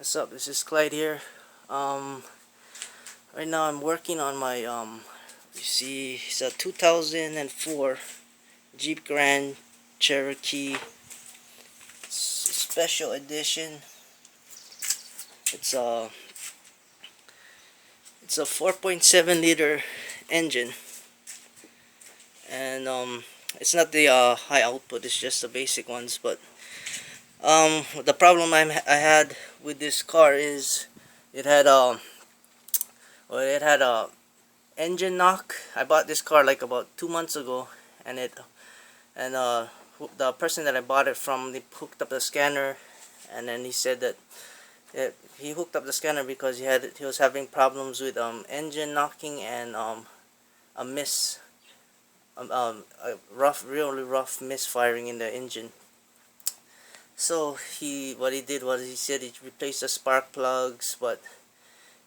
What's up? This is Clyde here. Right now I'm working on my you see, it's a 2004 Jeep Grand Cherokee Special Edition. It's a 4.7 liter engine, and it's not the high output. It's just the basic ones. But the problem I had with this car is it had a engine knock. I bought this car like about 2 months ago, and the person that I bought it from, they hooked up the scanner, and then he said that he hooked up the scanner because he was having problems with engine knocking and a really rough misfiring in the engine. So what he did was he said he replaced the spark plugs, but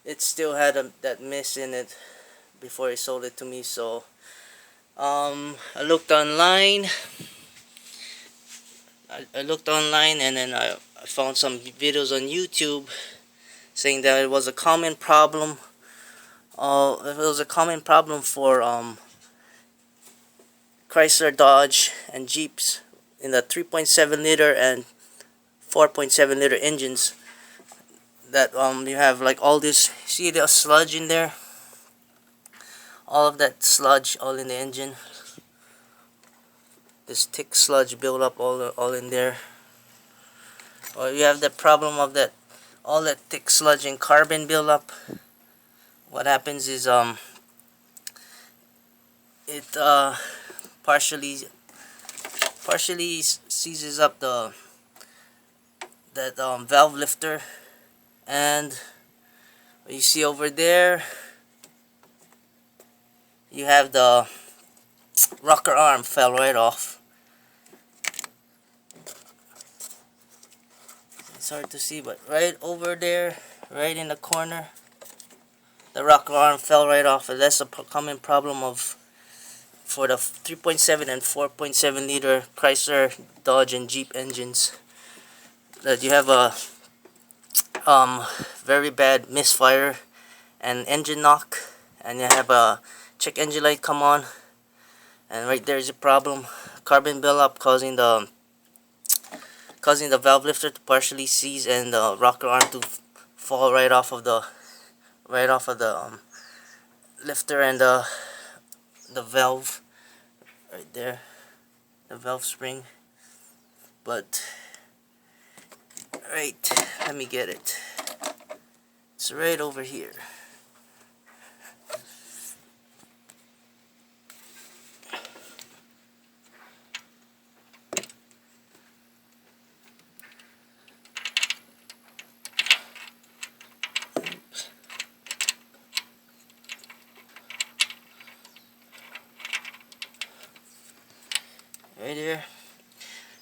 it still had that miss in it before he sold it to me. So I looked online. I looked online, and then I found some videos on YouTube saying that it was a common problem. It was a common problem for Chrysler, Dodge, and Jeeps in the 3.7 liter and 4.7 liter engines. That you have like all this, see the sludge in there, all of that sludge all in the engine. This thick sludge build up all in there. Or you have the problem of that all that thick sludge and carbon build up. What happens is it partially seizes up that valve lifter, and you see over there you have the rocker arm fell right off. It's hard to see, but right over there, right in the corner, the rocker arm fell right off. And that's a common problem for the 3.7 and 4.7 liter Chrysler, Dodge, and Jeep engines. That you have a very bad misfire and engine knock, and you have a check engine light come on, and right there is a problem. Carbon buildup causing the valve lifter to partially seize and the rocker arm to fall right off of the lifter and the valve right there, the valve spring. But right, let me get it. It's right over here. Right here.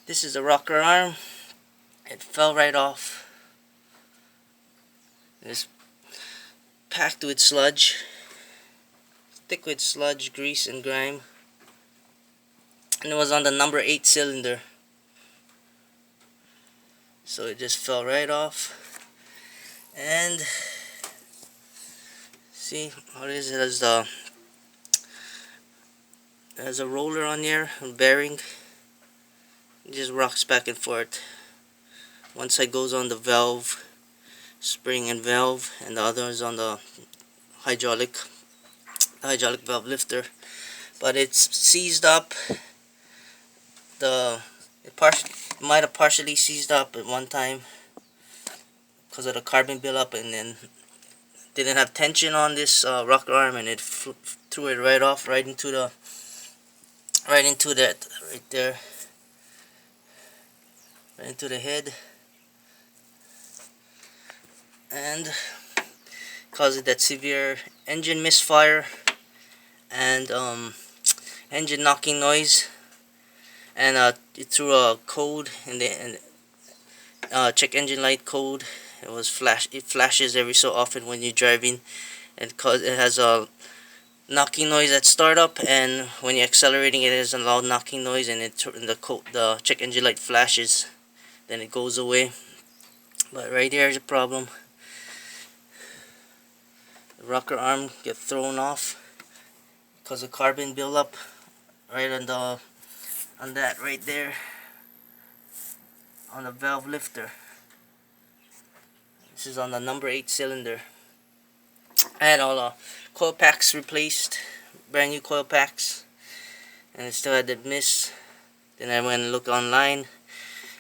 This is the rocker arm. It fell right off. It's packed with sludge, thick with sludge, grease, and grime. And it was on the number 8 cylinder. So it just fell right off. And see what is it? There's a roller on there, a bearing. It just rocks back and forth. One side goes on the valve, spring and valve, and the other is on the hydraulic valve lifter. But it's seized up. It might have partially seized up at one time because of the carbon buildup, and then didn't have tension on this rocker arm, and it threw it right off, right into that right there, right into the head, and caused that severe engine misfire and engine knocking noise. And it threw a code in the check engine light code. It flashes every so often when you're driving, and it has a knocking noise at startup, and when you're accelerating it has a loud knocking noise, and the check engine light flashes, then it goes away. But right here is a problem. The rocker arm get thrown off because of carbon buildup right on that right there on the valve lifter. This is on the number 8 cylinder. I had all the coil packs replaced, brand new coil packs, and it still had the miss. Then I went and looked online,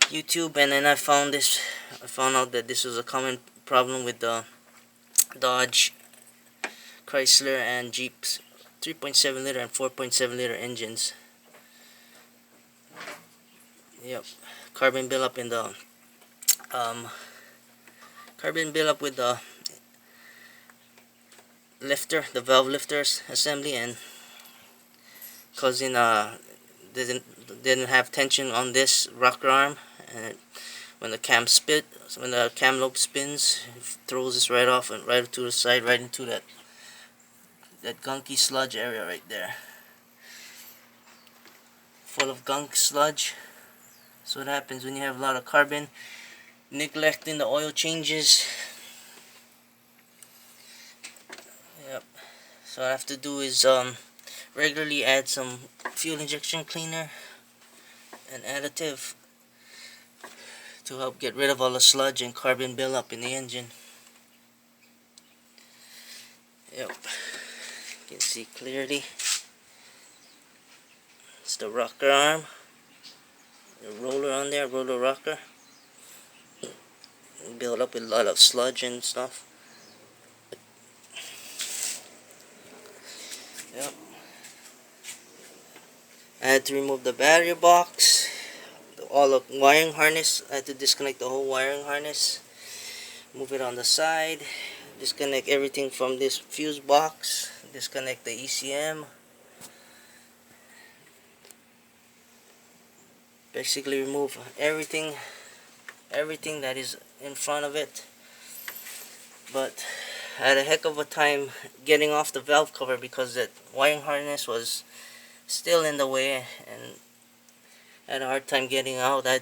YouTube, and then I found this. I found out that this was a common problem with the Dodge, Chrysler, and Jeeps 3.7 liter and 4.7 liter engines. Yep, carbon buildup in the carbon buildup with the lifter, the valve lifters assembly, and causing didn't have tension on this rocker arm, and when the cam lobe spins, it throws this right off and right to the side, right into that gunky sludge area right there, full of gunk sludge. So what happens when you have a lot of carbon, neglecting the oil changes. Yep. So what I have to do is regularly add some fuel injection cleaner and additive to help get rid of all the sludge and carbon buildup in the engine. Yep. You can see clearly. It's the rocker arm. The roller on there, roller rocker. Built up with a lot of sludge and stuff. Yep. I had to remove the battery box, all the wiring harness. I had to disconnect the whole wiring harness, move it on the side, disconnect everything from this fuse box, disconnect the ECM. Basically remove everything that is in front of it. But I had a heck of a time getting off the valve cover because that wiring harness was still in the way, and I had a hard time getting out. I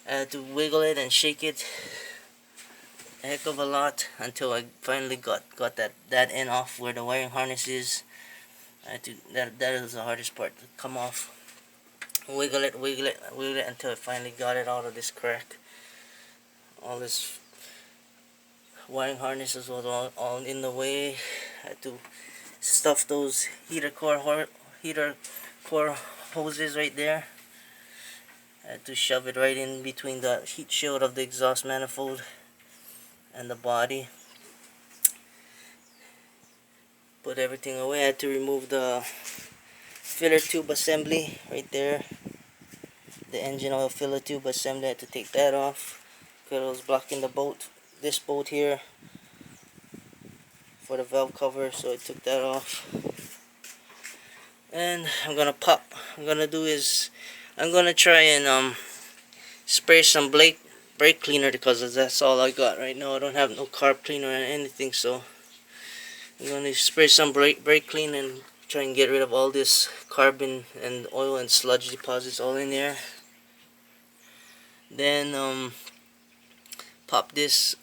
had to wiggle it and shake it a heck of a lot until I finally got that end off where the wiring harness is. I had to, that is the hardest part, to come off. Wiggle it until I finally got it out of this crack. All this wiring harnesses was all in the way. I had to stuff those heater core hoses right there. I had to shove it right in between the heat shield of the exhaust manifold and the body. Put everything away. I had to remove the filler tube assembly right there. The engine oil filler tube assembly, I had to take that off because it was blocking the bolt, this bolt here for the valve cover, so I took that off. And I'm gonna try and spray some brake cleaner, because that's all I got right now. I don't have no carb cleaner or anything, so I'm gonna spray some brake clean and try and get rid of all this carbon and oil and sludge deposits all in there. Then pop this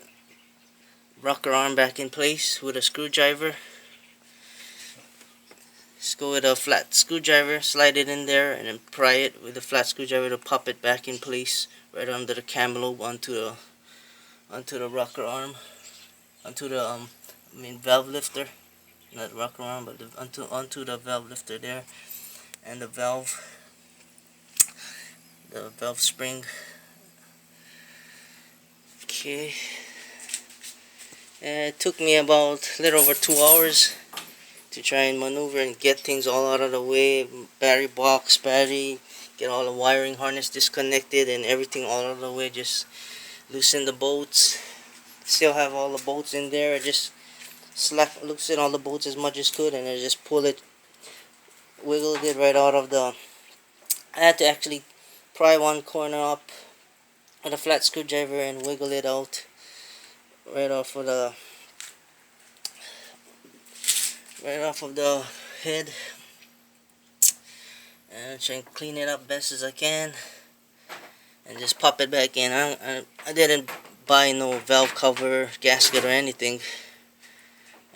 rocker arm back in place with a screwdriver. Just go with a flat screwdriver, slide it in there, and then pry it with a flat screwdriver to pop it back in place right under the cam lobe onto the rocker arm, onto the valve lifter, not rocker arm, but onto the valve lifter there, and the valve spring. Okay, and it took me about a little over 2 hours to try and maneuver and get things all out of the way. Battery box, get all the wiring harness disconnected and everything all out of the way. Just loosen the bolts. Still have all the bolts in there. I just loosen all the bolts as much as could, and I just wiggled it right out of the. I had to actually pry one corner up with a flat screwdriver and wiggle it out right off of the head, and try and clean it up best as I can and just pop it back in. I didn't buy no valve cover, gasket, or anything.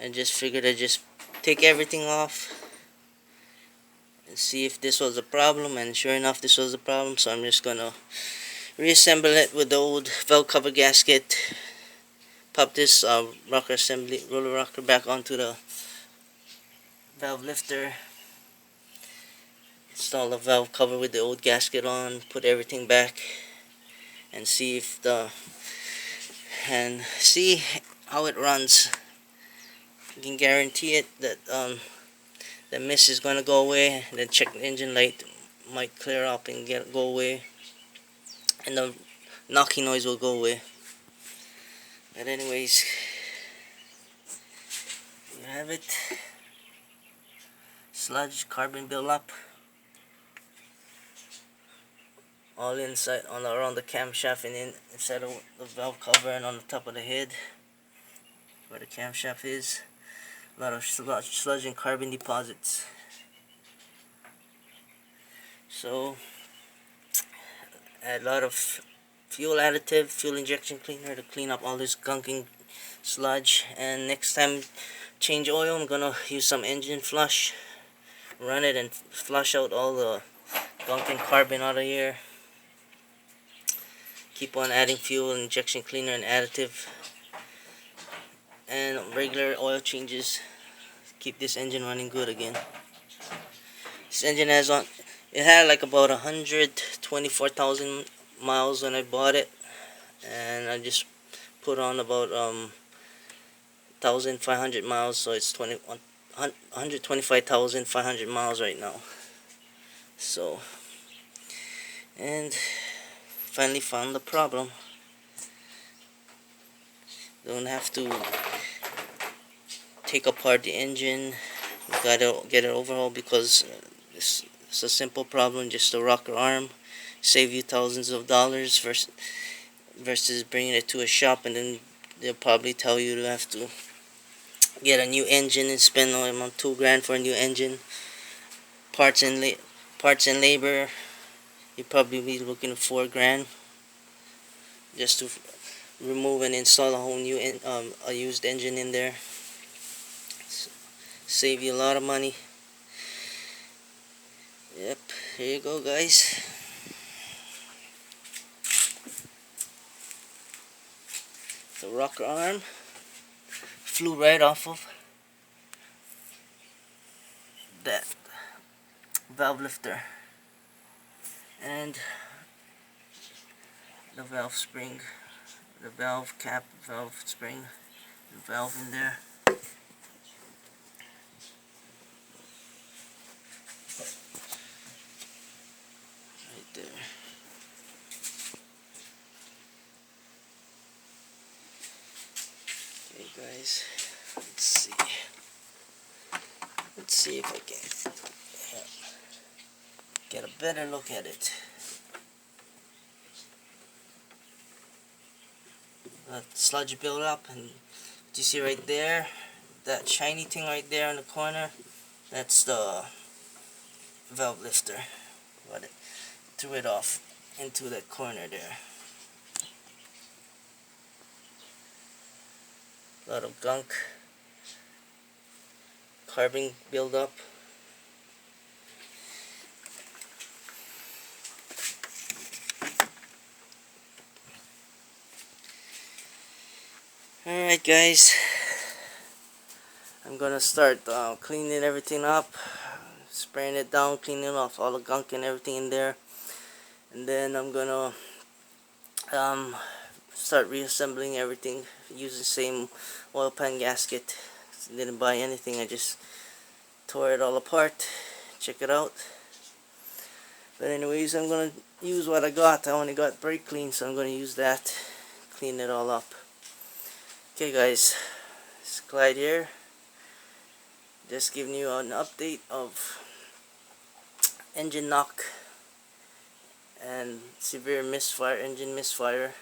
I just figured I'd just take everything off and see if this was a problem, and sure enough this was a problem. So I'm just gonna reassemble it with the old valve cover gasket, pop this rocker assembly roller rocker back onto the valve lifter, install the valve cover with the old gasket on, put everything back, and see if see how it runs. You can guarantee it that the mist is gonna go away. Then check the engine light, might clear up and go away, and the knocking noise will go away. But anyways, you have it. Sludge, carbon buildup, all inside around the camshaft and inside of the valve cover and on the top of the head where the camshaft is. A lot of sludge and carbon deposits. So add a lot of fuel additive, fuel injection cleaner to clean up all this gunking sludge. And next time change oil, I'm gonna use some engine flush, run it and flush out all the gunk and carbon out of here. Keep on adding fuel, injection cleaner, and additive, and regular oil changes. Keep this engine running good again. This engine it had like about 124,000 miles when I bought it, and I just put on about 1,500 miles, so it's 125,500 miles right now. So, and finally found the problem. Don't have to take apart the engine. You gotta get it overhauled because it's a simple problem, just a rocker arm. Save you thousands of dollars versus bringing it to a shop, and then they'll probably tell you to have to get a new engine and spend around $2,000 for a new engine. Parts and labor, you probably be looking at $4,000 just to remove and install a whole new a used engine in there. Save you a lot of money. Yep, here you go, guys. The rocker arm flew right off of that valve lifter, and the valve spring, the valve cap, valve spring, the valve in there. Right there. Okay, guys, let's see if I can get a better look at it. Sludge build up, and you see right there, that shiny thing right there in the corner, that's the valve lifter. But it threw it off into that corner there. A lot of gunk, carbon buildup. Alright, guys, I'm gonna start cleaning everything up, spraying it down, cleaning off all the gunk and everything in there, and then I'm gonna start reassembling everything using the same oil pan gasket. Didn't buy anything, I just tore it all apart. Check it out. But anyways, I'm gonna use what I got. I only got brake clean, so I'm gonna use that, clean it all up. Okay, guys, it's Clyde here, just giving you an update of engine knock and severe misfire, engine misfire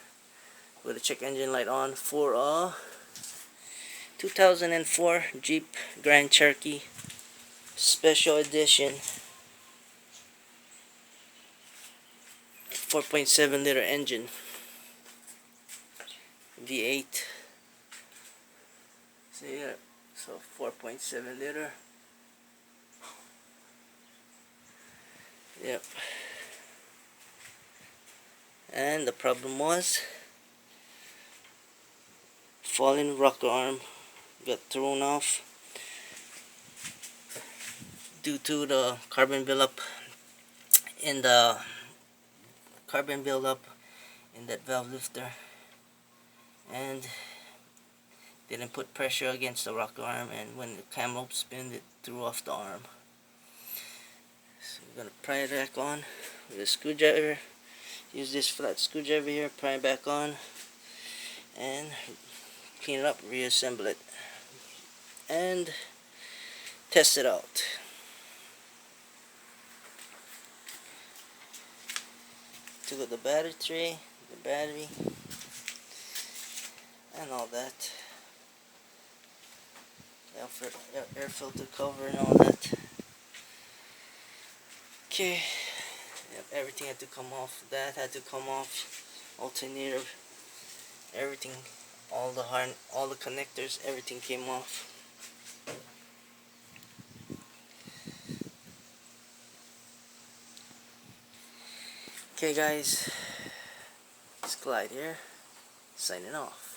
with a check engine light on for a 2004 Jeep Grand Cherokee Special Edition 4.7 liter engine. V8. So yeah, so 4.7 liter. Yep. And the problem was falling rocker arm got thrown off due to the in the carbon buildup in that valve lifter, and didn't put pressure against the rocker arm, and when the cam rope spin, it threw off the arm. So we're gonna pry it back on with a screwdriver. Use this flat screwdriver here, pry it back on, and clean it up, reassemble it, and test it out. Took out the battery tray, the battery, and all that. Air filter cover and all that. Okay, yep, everything had to come off. That had to come off. Alternator, everything, all the connectors, everything came off. Okay guys, it's Clyde here, signing off.